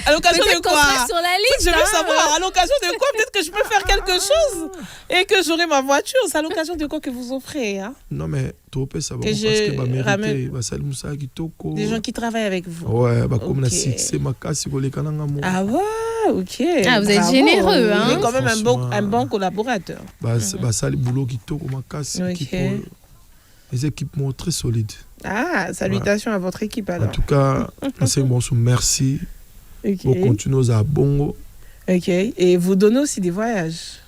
À l'occasion de quoi? Sur la liste, je veux savoir à l'occasion de quoi peut-être que je peux faire quelque chose et que j'aurai ma voiture. C'est à l'occasion de quoi que vous offrez hein? Non mais trop ça va parce que ramène des gens qui travaillent avec vous. Ouais, bah comme la succès ma casse les kananga. Ah ouais, OK. Ah vous êtes généreux hein. Il est quand même un bon collaborateur. Bah ça le boulot qui toque ma casse les équipements très solides. Ah, salutations à votre équipe alors. En tout cas, c'est bon merci. Pour continuer à Bongo. OK. Et vous donnez aussi des voyages.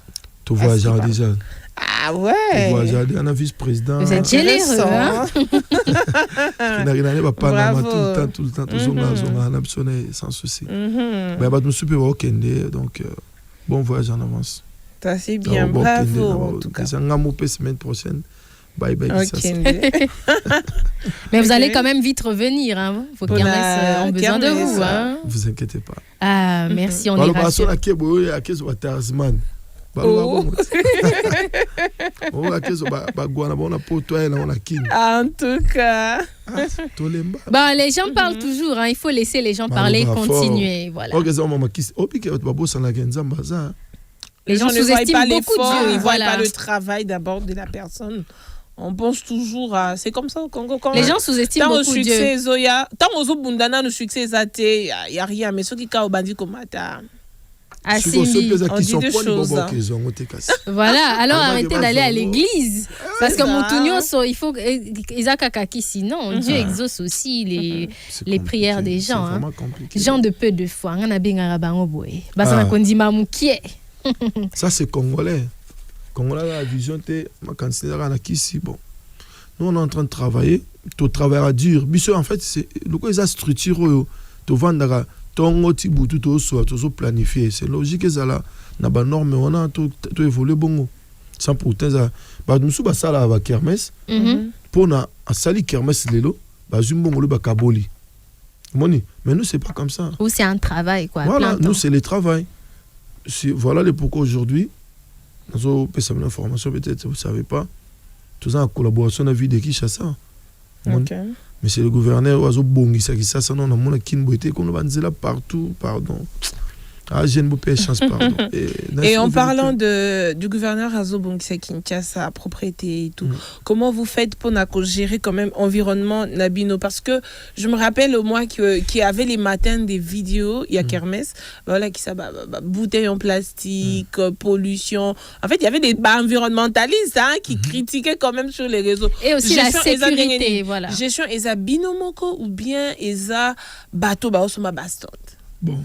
Tu voyages déjà. Ah ouais. On a vice-président. Vous êtes généreux, hein? Qui n'arrive pas Panama tout le temps. On a besoin sans souci. Mais je suis au Kende, donc bon voyage en avance. Ça c'est bien, bravo en tout cas. C'est un semaine prochaine. Bye bye. Mais vous allez quand même vite revenir, hein? Vos Kermesse ont besoin de vous, hein? Vous inquiétez pas. Ah merci, on est rassurés. En tout cas. Bon, les gens parlent toujours, hein. Il faut laisser les gens parler, continuer. Voilà. Les gens sous-estiment beaucoup Dieu. Ils ne voient pas le travail d'abord de la personne. On pense toujours à... C'est comme ça au Congo. Quand les gens sous-estiment beaucoup Dieu. Tant aux Bundana, le succès, il n'y a rien. Mais ceux qui ont bandit comme ça... On dit des choses. Voilà, alors arrêtez d'aller à l'église. Parce que Moutounio, il faut... Sinon, Dieu exauce aussi les prières des gens. Hein. Gens de peu de foi. Ça, c'est congolais. Congolais, la vision, ma cantine à Kissi. Bon. Nous, on est en train de travailler. Tu travailleras dur. En fait, c'est le structure. Tu vends tongo tibutu to planifier. C'est logique que ça là. Na ba norme on a tout évoluer bongo. Sans pourtant ça. Ba nous ba sala ba kermesse. Pour na sali kermesse lelo. Ba zumbongo le ba kaboli. Moni. Mais nous c'est pas comme ça. Ou c'est un travail quoi. Voilà, nous c'est le travail. Voilà le pourquoi aujourd'hui. Nous avons fait une information peut-être vous savez pas. Tout ça en collaboration avec de Kinshasa. OK. Mais c'est le gouverneur Oazo Bongi, ça non, on a Kinboité, qu'on va dire là partout, pardon. Ah, j'ai une bonne chance, pardon. Et en parlant du gouverneur Oazo Bongi, Kinshasa, propriété et tout, comment vous faites pour gérer quand même l'environnement Nabino? Parce que je me rappelle au moins qu'il y avait les matins des vidéos, il y a Kermesse, voilà, qui ça, bouteilles en plastique, pollution. En fait, il y avait des environnementalistes hein, qui critiquaient quand même sur les réseaux. Et aussi la sécurité, voilà. Gestion, ils ont binomoko ou bien ils ont bateau, baston. Bon.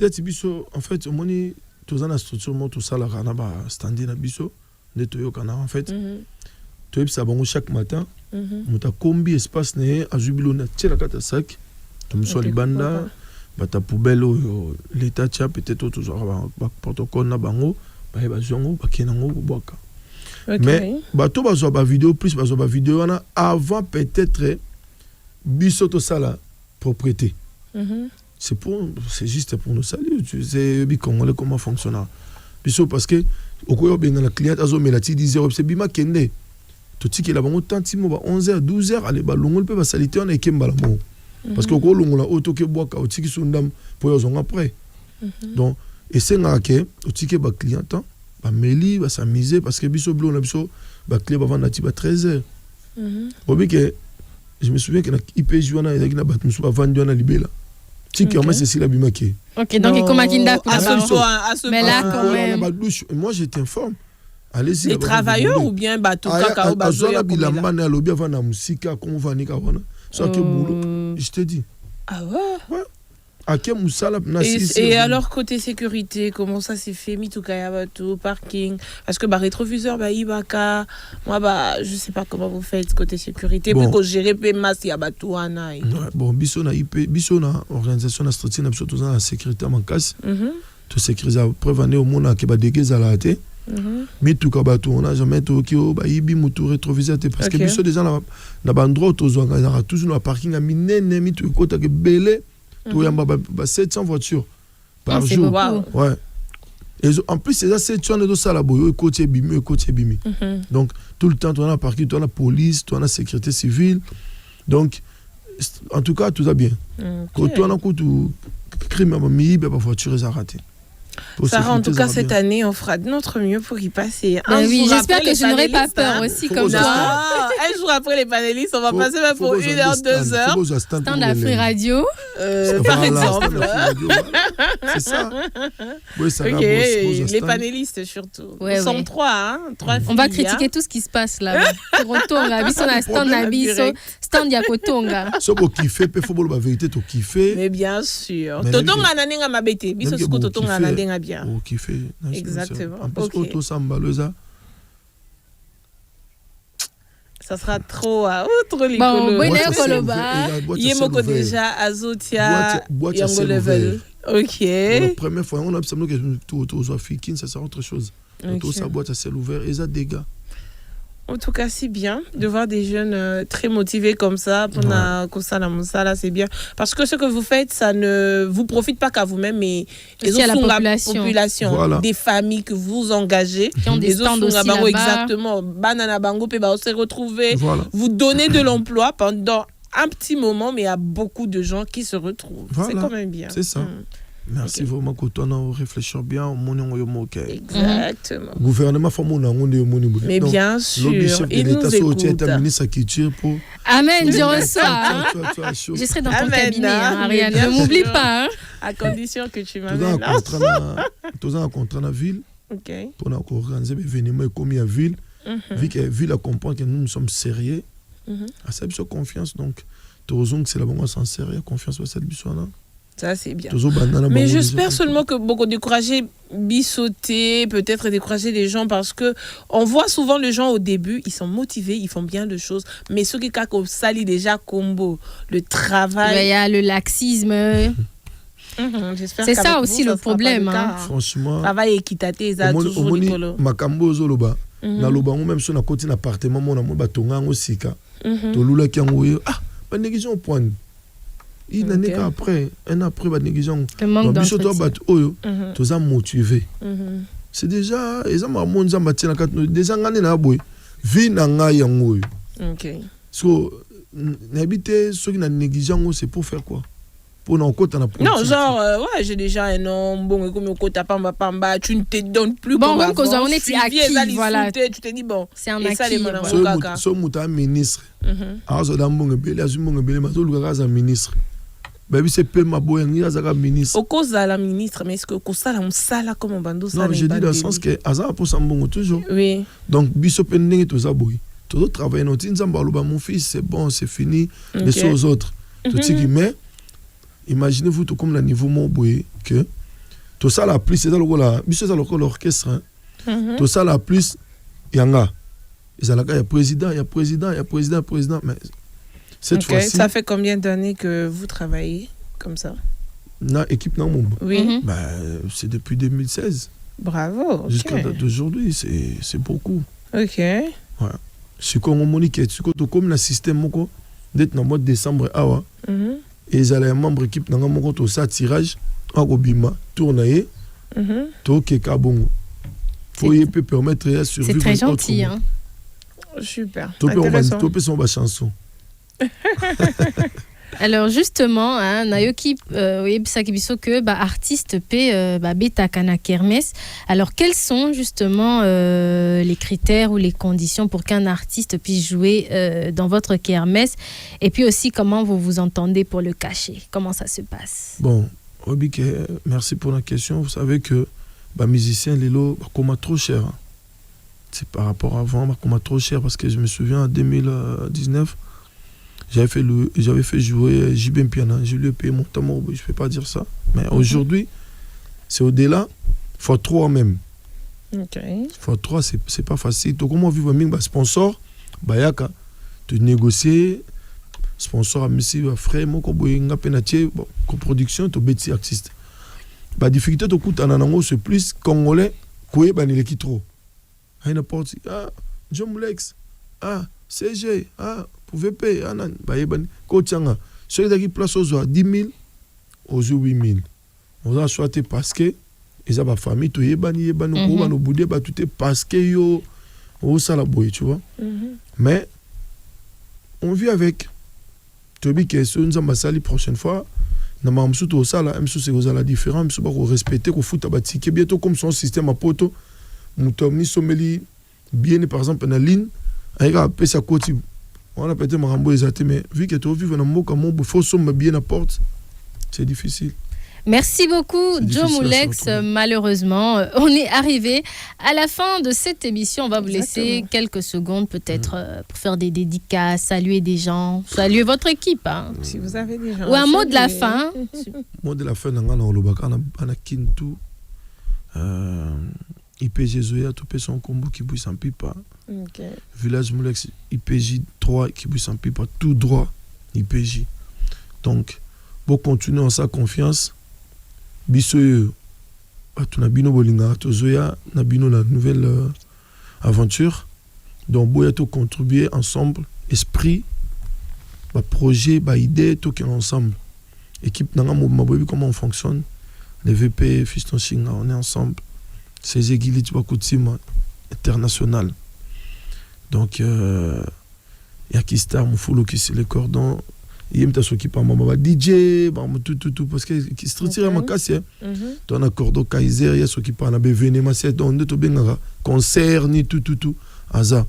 En fait, on est tous en structure, tout ça, la ranaba standé na biso, de toyo kana en fait. Tu es sabongo chaque matin. Muta combi espace né à jubilo na tira kata sac. Tu me sois libanda, bata poubelle l'état tia peut-être toujours protocole na bango, ba zongo ba kenango boka. Mais bato bazo ba vidéo plus bazo ba vidéo na avant peut-être biso to ça la propriété. C'est juste pour nous saluer. Tu sais, Congolais, comment fonctionne. Parce que, au cours de la cliente, c'est Bima Kende. Tout ce qui est là-bas, 11h, 12h, allez, l'on peut salité, on est Kembalamo. Parce que, au cours de la auto qui boit, au tiki sundam, pour les après. Donc, et c'est là que, au tiki, la cliente, va mêler, va s'amuser, parce que, biso, bleu, on a biso, la clé va vendre à 13h. Je me souviens que, l'IPJ, on a vendu à Libé là. C'est si la bimaki. Ok, donc il commence à mais là, quand même. Moi, je t'informe. Allez-y. Les travailleurs ou bien bateau cacao bateau ya bilambana lobby avant la musique qu'on va ni kawana. Ça que boulot. Je te dis. Ah ouais. Ouais. Et alors côté sécurité, comment ça s'est fait? Mitukaya bateau, parking. Parce que rétroviseur ibaka. Moi je sais pas comment vous faites côté sécurité pour que gérer masse ya bateau ana. Bon, bisona organisation na structure na surtout dans la sécurité en casse. To sécuriser prévenir au monde que ba dégueza la té. Mituka bateau on a jamais to ki ibi mutu rétroviseur parce que biso déjà na ba endroit to zo na toujours na parking a minene mitu ko ta ke belé. Il y a 700 voitures par jour. Ouais. Et en plus, c'est ça, 700 de ça là-bas. Côté bimi. Donc, tout le temps, tu as la parking, tu as la police, tu as la sécurité civile. Donc, en tout cas, tout va bien. Quand tu as un coup de crime, la voiture est arrêtée. Sarah, en tout cas, cette année, on fera de notre mieux pour y passer. Oui, j'espère que je n'aurai pas peur aussi comme toi. Un jour après les panélistes, on va passer même pour 1 heure, 2 heures. Stand Afri Radio. Par exemple. C'est ça. Oui, ça ok, les panélistes surtout. Ils sont 3, hein. 3 on va critiquer tout ce qui se passe là. Stand Yakotonga. Ce qu'on kiffe, il faut la vérité, tu kiffes. Mais bien sûr. Totonga nanenga mabete. Biso suko totonga nanenga bien. Oh, kiffé. Exactement. En plus, auto sambalosa. Ça sera trop rigolo. Bon Koloba. Yemoko déjà Azotia Yango Level. OK. La première fois on a observé que tout soit fikin, ça sera autre chose. Tout sa boîte à ciel ouvert et ça dégâts. En tout cas, c'est bien de voir des jeunes très motivés comme ça. C'est bien. Parce que ce que vous faites, ça ne vous profite pas qu'à vous-même, mais aussi à la population. Voilà. Des familles que vous engagez. Qui ont des stands aussi là-bas. Exactement. Banana Bango, on s'est retrouvés. Voilà. Vous donnez de l'emploi pendant un petit moment, mais il y a beaucoup de gens qui se retrouvent. Voilà. C'est quand même bien. C'est ça. Merci vraiment que toi on réfléchir bien au monde OK. Exactement. Gouvernement faut mon mais bien sûr, il nous écoute. Ministre culture pour Amen, je reçois. Je serai dans ton cabinet, Ariane. Ne m'oublie pas. À condition que tu m'amènes. Tous en contrat la ville. OK. Pour organiser des événements comme la ville. Vu que la ville comprend que nous sommes sérieux. À cette confiance donc tous que c'est la bonne sincère confiance à cette là. Ça, c'est bien. Mais j'espère seulement que beaucoup décourager, bisauter, peut-être décourager les gens parce que on voit souvent les gens au début, ils sont motivés, ils font bien les choses. Mais ceux qui salissent déjà combo, le travail. Il y a le laxisme. C'est ça aussi le problème. Franchement. Travail équitatif, ça toujours rigolo. Makambo zoloba. Na loba même sur na côté d'appartement, mon amour batonga osika. To lula qui envoyé. Ah, pas négligent point. Il n'en est qu'après, un après, bah, négligent. Le manque d'entretien. Tous ont motivé. C'est déjà, ils ont mon zambati na kat, déjà ngane na boy, vie na nga yango. Ok. So, n'habiter ceux qui n'ont négligent, c'est pour faire quoi? Pour n'en côté na. Non, genre, ouais, j'ai déjà un nom, bon, comme côté pamba, tu ne te donnes plus. Bon, comme cause on est acquis, voilà. Tu te dis bon. C'est un acquis. So muta ministre. Alors so dambonge bele, azumbonge bele, mato lukaza ministre. Baby c'est peu ma boy ni azaka ministre. Au cause de la ministre, mais est-ce que ça la musala comme on bando ça? Non, je dis dans le sens que azaka pour sambongo toujours. Oui. Donc biso pendenge to za boy. Tout travail non tin zamba loba mon fils, c'est bon, c'est fini. Laissez aux autres. Tout ce qui met imaginez-vous tout comme le niveau mon boy que tout ça la plus c'est dans le biso ça l'orchestre. Tout ça la plus yanga. Il y a président, mais cette fois-ci. Ça fait combien d'années que vous travaillez comme ça? Na équipe na Mumba. Oui. C'est depuis 2016. Bravo. Okay. Jusqu'à date d'aujourd'hui, c'est beaucoup. Ok. Ouais. C'est comme Monique, c'est comme le système moko d'être dans le mois de décembre awa. Et ils allaient membre équipe na moko to ça tirage en Obima tourner. To keka bongo. Faut y peut permettre à survivre. C'est très gentil hein. Super. Topé son chanson. Alors justement, Nayoki Biso que artiste pe beta kana kermesse. Alors quels sont justement les critères ou les conditions pour qu'un artiste puisse jouer dans votre kermesse et puis aussi comment vous vous entendez pour le cacher? Comment ça se passe? Bon, Obike, merci pour la question. Vous savez que musicien Lilo comme trop cher. C'est par rapport à avant, comme trop cher parce que je me souviens en 2019 j'avais fait jouer JB Piana, je lui ai payé mon tambour, je ne peux pas dire ça. Mais aujourd'hui, c'est au-delà, x3 même. Ok. x3, c'est pas facile. Donc, comment vivre un sponsor, Bayaka, de négocier, sponsor à Messi, frère, mon penatier, coproduction, tu bêtis artiste. La difficulté, c'est plus congolais, quoi, il est trop. Il n'importe John Molex, CG, VP, ceux qui place aux 10 000, aux 8 000. On a choisi parce que ils ont ma famille, tout est banni, tout est parce que yo, ça la boy, tu vois. Mais on vit avec. Tu dis que si nous avons la prochaine fois, nous avons tout ça là, c'est la différence, nous avons respecter qu'on fout à ticket bientôt comme son système à poto, nous sommes sommeli bien par exemple dans la ligne, avec un peu sa côté. On a peut-être Marambo exact, mais vu que tu vis dans mon comme il faut sommer bien la porte, c'est difficile. Merci beaucoup, Joe Moulex. Malheureusement, on est arrivé à la fin de cette émission. On va vous laisser quelques secondes peut-être pour faire des dédicaces, saluer des gens, saluer votre équipe. Hein. Si vous avez des gens. Ou un mot de la fin. Mot de la fin, on a Kintu. IPG Zoya, tout son combo qui bouge sans pipa. Village Moulex, IPJ 3 qui bouge sans pipa, tout droit, IPJ. Donc, pour continuer en sa confiance, Bisoye, tu n'as bino bolinga, tu Zoya, n'a bino la nouvelle aventure. Donc, boya tout contribuer ensemble, esprit, projet, idée, tout qui est ensemble. Équipe Nanga Mabobi, comment on fonctionne? Les VP, Fiston Shinga, on est ensemble. C'est Egili Tibakoutima international. Donc, Yakistar, Moufoulou qui c'est les cordons, il me s'occupe à maman DJ tout parce que structure ma casse ton accord Kaiser il s'occupe à événement c'est donc to benga concert ni tout aza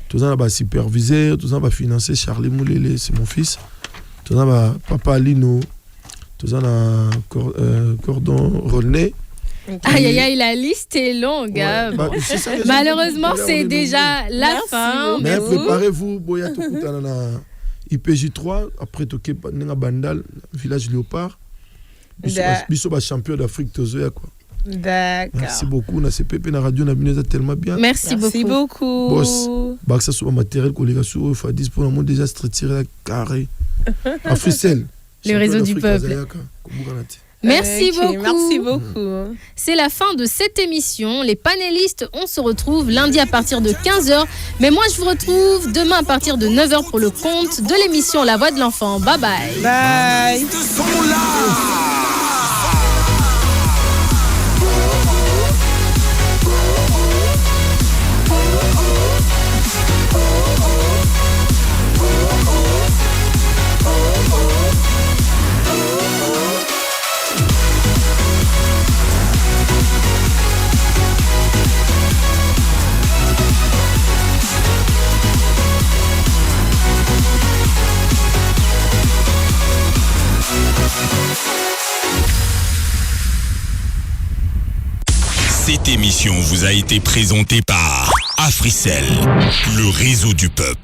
tout ça va superviser tout ça va financer Charlie Moulele c'est mon fils tout ça va papa Lino tout ça na cordon René. Aïe, la liste est longue. Ouais, malheureusement, c'est déjà la fin. Mais préparez-vous, Boya Tokutana IPJ3, après Toké Bandal, village Léopard. Biso champion d'Afrique Tozoya quoi. D'accord. Merci beaucoup. On a ces pépés na radio na bineza tellement bien. Merci beaucoup. Boss, bah ça soit matériel collègue sur Fadis pour le monde déjà structuré carré. Africell. Le réseau du peuple. Merci beaucoup. C'est la fin de cette émission. Les panélistes, on se retrouve lundi à partir de 15h. Mais moi, je vous retrouve demain à partir de 9h pour le compte de l'émission La Voix de l'Enfant. Bye bye. Bye. Cette émission vous a été présentée par Africell, le réseau du peuple.